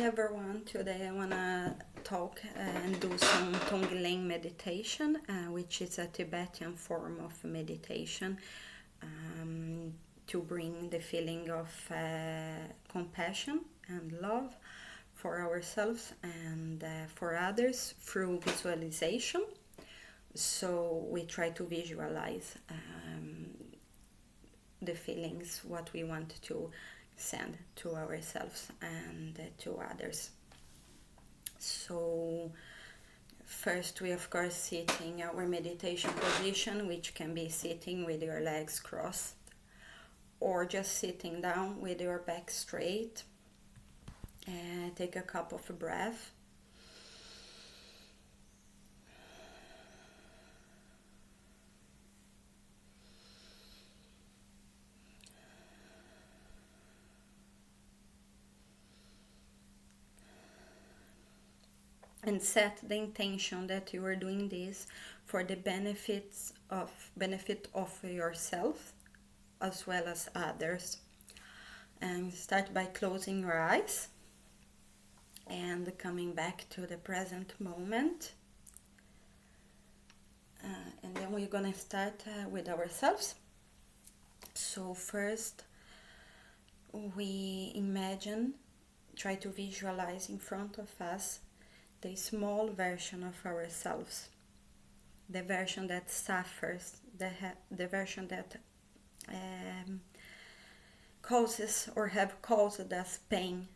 everyone, today I want to talk and do some Tonglen meditation, which is a Tibetan form of meditation to bring the feeling of compassion and love for ourselves and for others through visualization. So we try to visualize the feelings, what we want to send to ourselves and to others. So first we of course sit in our meditation position, which can be sitting with your legs crossed or just sitting down with your back straight. Take a cup of breath. And set the intention that you are doing this for the benefit of yourself as well as others. And start by closing your eyes and coming back to the present moment. And then we're gonna start with ourselves. So first we try to visualize in front of us the small version of ourselves, the version that suffers, the version that causes or have caused us pain,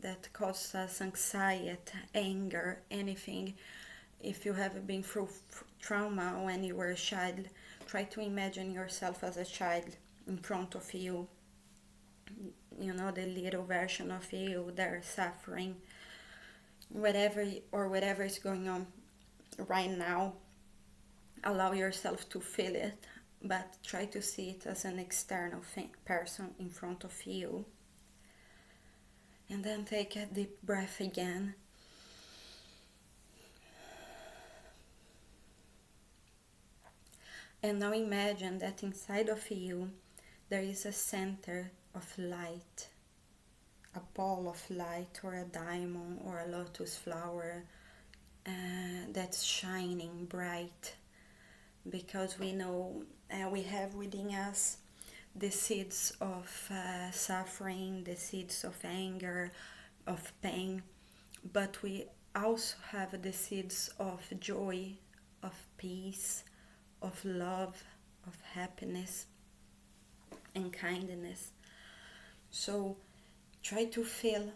that causes us anxiety, anger, anything. If you have been through trauma when you were a child, try to imagine yourself as a child in front of you, you know, the little version of you that are suffering whatever is going on right now. Allow yourself to feel it, but try to see it as an external person in front of you. And then take a deep breath again. And now imagine that inside of you there is a center of light, a ball of light or a diamond or a lotus flower that's shining bright, because we know we have within us the seeds of suffering, the seeds of anger, of pain, but we also have the seeds of joy, of peace, of love, of happiness and kindness. So try to feel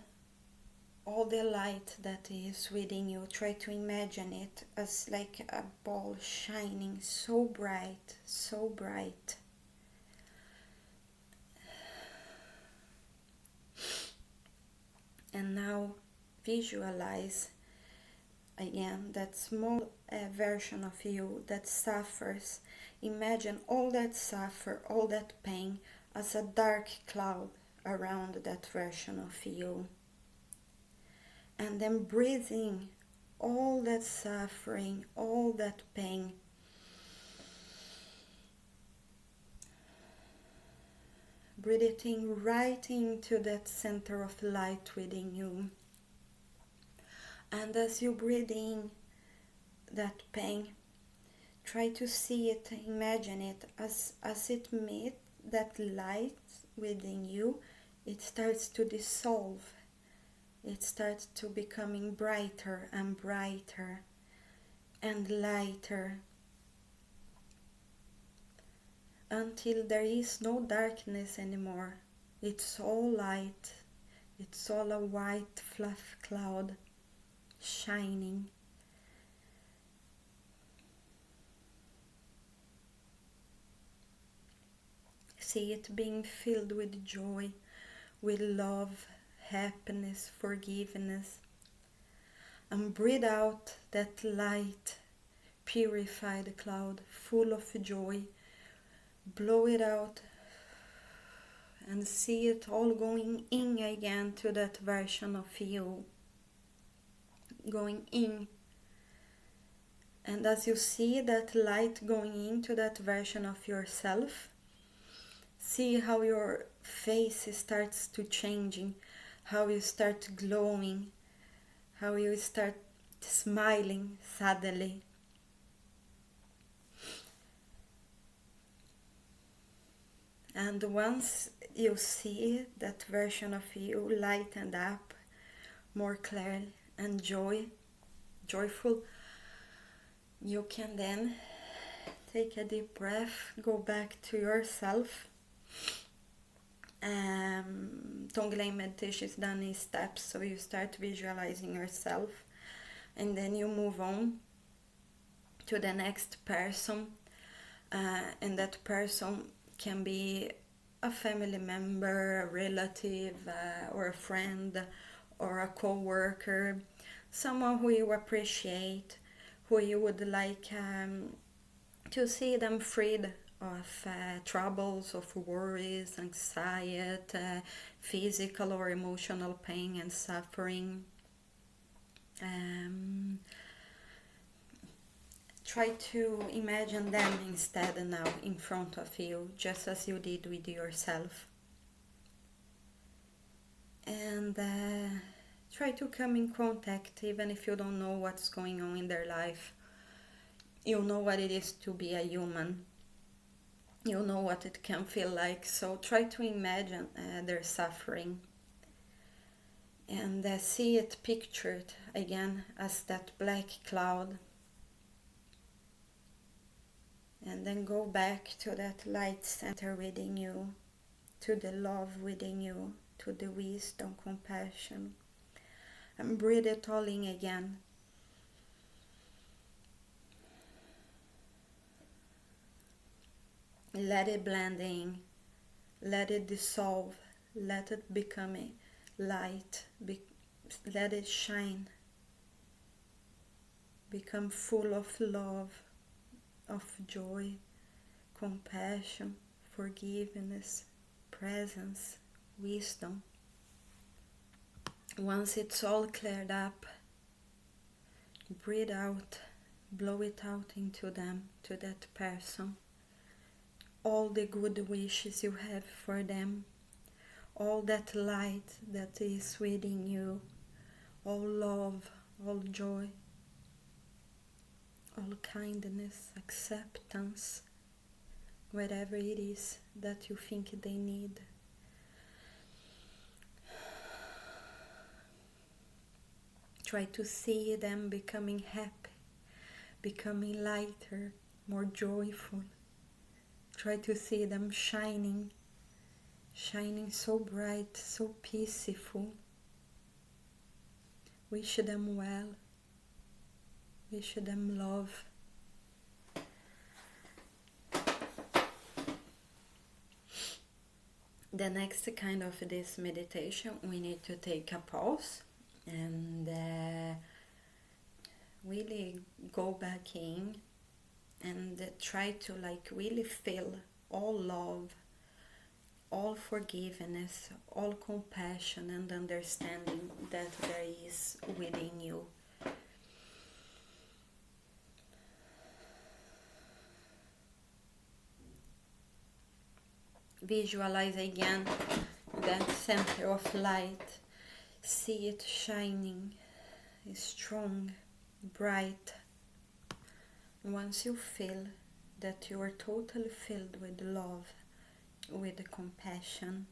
all the light that is within you. Try to imagine it as like a ball shining so bright, so bright. And now visualize again that small version of you that suffers. Imagine all that suffer, all that pain as a dark cloud around that version of you. And then breathe in all that suffering, all that pain. Breathe it in right into that center of light within you. And as you breathe in that pain, try to see it, imagine it as it meets that light within you. It starts to dissolve. It starts to becoming brighter and brighter and lighter until there is no darkness anymore. It's all light. It's all a white fluff cloud shining. See it being filled with joy, with love, happiness, forgiveness. And breathe out that light, purified cloud, full of joy. Blow it out and see it all going in again to that version of you. Going in. And as you see that light going into that version of yourself, see how your face starts to changing, how you start glowing, how you start smiling suddenly. And once you see that version of you lightened up, more clear and joyful, you can then take a deep breath, go back to yourself. Tonglen meditation is done in steps, so you start visualizing yourself, and then you move on to the next person, and that person can be a family member, a relative, or a friend, or a co-worker, someone who you appreciate, who you would like to see them freed of troubles, of worries, anxiety, physical or emotional pain and suffering. Try to imagine them instead now in front of you, just as you did with yourself. And try to come in contact, even if you don't know what's going on in their life. You know what it is to be a human. You know what it can feel like, so try to imagine their suffering. And see it pictured again as that black cloud. And then go back to that light center within you, to the love within you, to the wisdom, compassion. And breathe it all in again. Let it blend in, let it dissolve, let it become a light, let it shine, become full of love, of joy, compassion, forgiveness, presence, wisdom. Once it's all cleared up, breathe out, blow it out into them, to that person. All the good wishes you have for them, all that light that is within you, all love, all joy, all kindness, acceptance, whatever it is that you think they need. Try to see them becoming happy, becoming lighter, more joyful. Try to see them shining so bright, so peaceful. Wish them well. Wish them love. The next kind of this meditation, we need to take a pause and really go back in and try to really feel all love, all forgiveness, all compassion and understanding that there is within you. Visualize again that center of light. See it shining, strong, bright. Once you feel that you are totally filled with love, with compassion,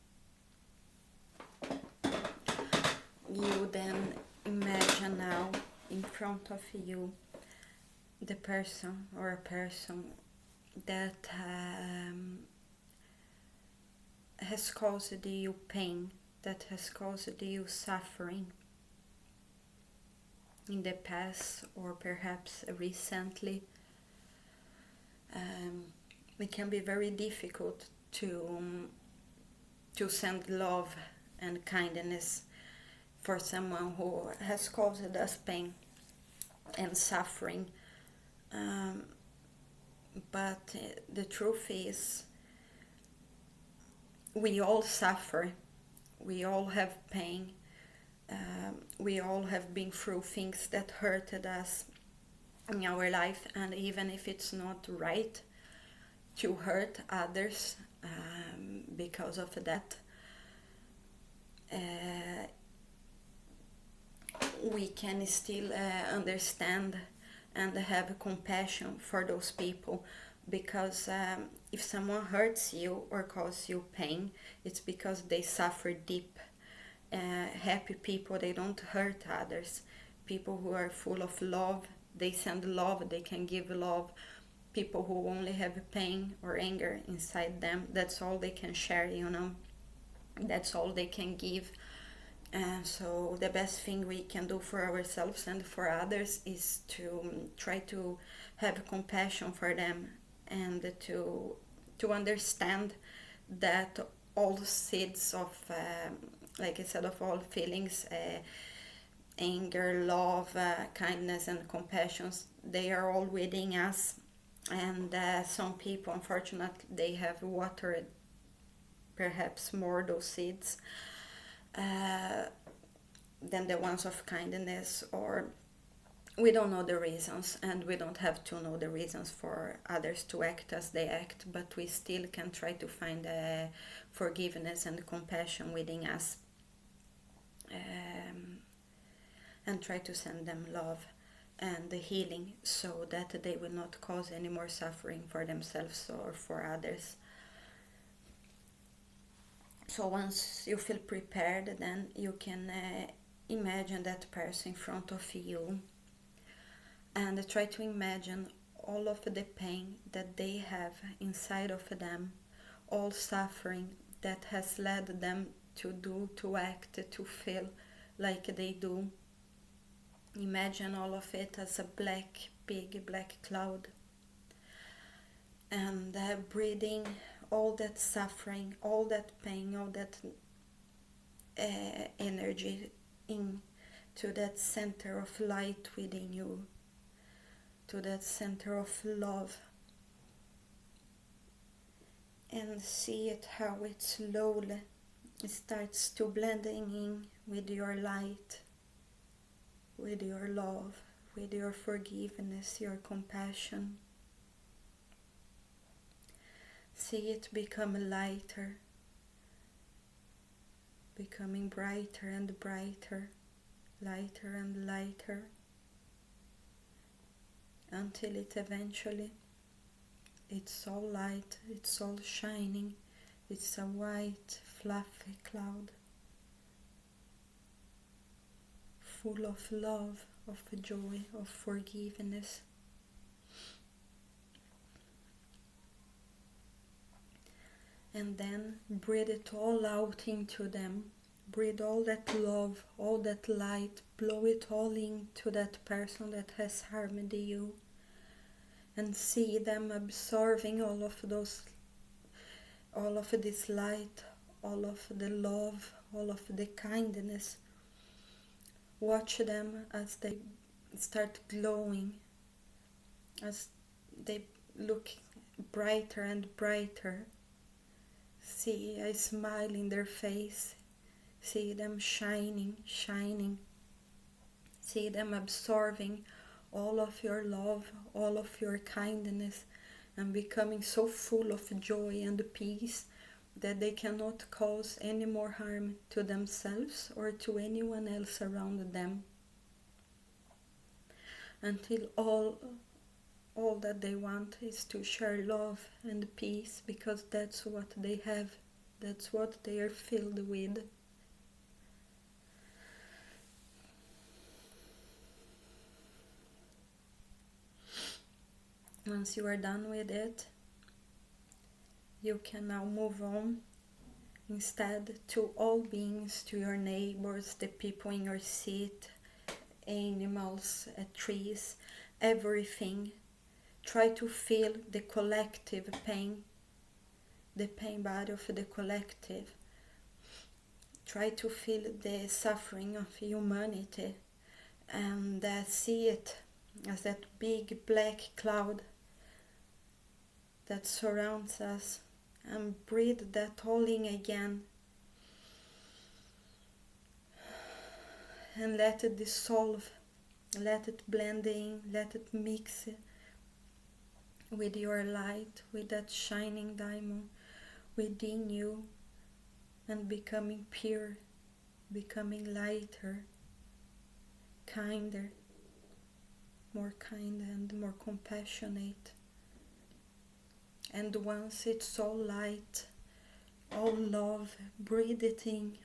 you then imagine now in front of you the person or a person that has caused you pain, that has caused you suffering in the past or perhaps recently. It can be very difficult to send love and kindness for someone who has caused us pain and suffering. But the truth is, we all suffer, we all have pain, we all have been through things that hurted us in our life, and even if it's not right to hurt others because of that, we can still understand and have compassion for those people, because if someone hurts you or causes you pain, it's because they suffer deep. Happy people, they don't hurt others. People who are full of love, they send love, they can give love. People who only have pain or anger inside them, that's all they can share, that's all they can give. And so the best thing we can do for ourselves and for others is to try to have compassion for them, and to understand that all seeds of, like I said, of all feelings, anger, love, kindness, and compassion, they are all within us. And some people, unfortunately, they have watered perhaps more those seeds than the ones of kindness, or we don't know the reasons, and we don't have to know the reasons for others to act as they act, but we still can try to find forgiveness and compassion within us, and try to send them love and the healing, so that they will not cause any more suffering for themselves or for others. So once you feel prepared, then you can imagine that person in front of you, and try to imagine all of the pain that they have inside of them, all suffering that has led them to act, to feel like they do. Imagine all of it as a big black cloud, and breathing all that suffering, all that pain, all that energy into that center of light within you, to that center of love, and see it how it slowly starts to blending in with your light, with your love, with your forgiveness, your compassion. See it become lighter, becoming brighter and brighter, lighter and lighter, until it eventually, it's all light, it's all shining, it's a white, fluffy cloud, full of love, of joy, of forgiveness. And then breathe it all out into them. Breathe all that love, all that light, blow it all into that person that has harmed you. And see them absorbing all of this light, all of the love, all of the kindness. Watch them as they start glowing, as they look brighter and brighter. See a smile in their face. See them shining. See them absorbing all of your love, all of your kindness, and becoming so full of joy and peace that they cannot cause any more harm to themselves or to anyone else around them, until all that they want is to share love and peace, because that's what they have, that's what they are filled with. Once you are done with it, you can now move on instead to all beings, to your neighbors, the people in your seat, animals, trees, everything. Try to feel the collective pain, the pain body of the collective. Try to feel the suffering of humanity, and see it as that big black cloud that surrounds us, and breathe that all in again, and let it dissolve, let it blend in, let it mix with your light, with that shining diamond within you, and becoming pure, becoming lighter, kinder, more kind and more compassionate. And once it's all light, all love, breathe it in,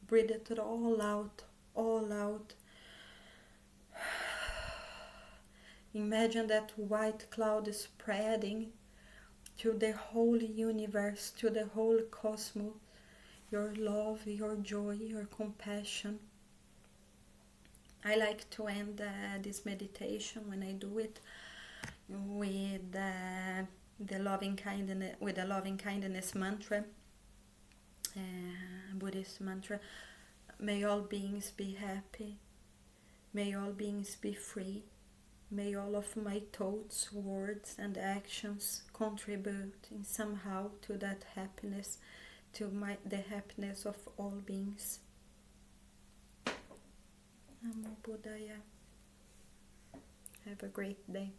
breathe it all out, all out. Imagine that white cloud spreading to the whole universe, to the whole cosmos, your love, your joy, your compassion. I like to end this meditation when I do it with the loving kindness mantra, Buddhist mantra. May all beings be happy. May all beings be free. May all of my thoughts, words, and actions contribute in somehow to that happiness, to the happiness of all beings. Namo Buddhaya. Have a great day.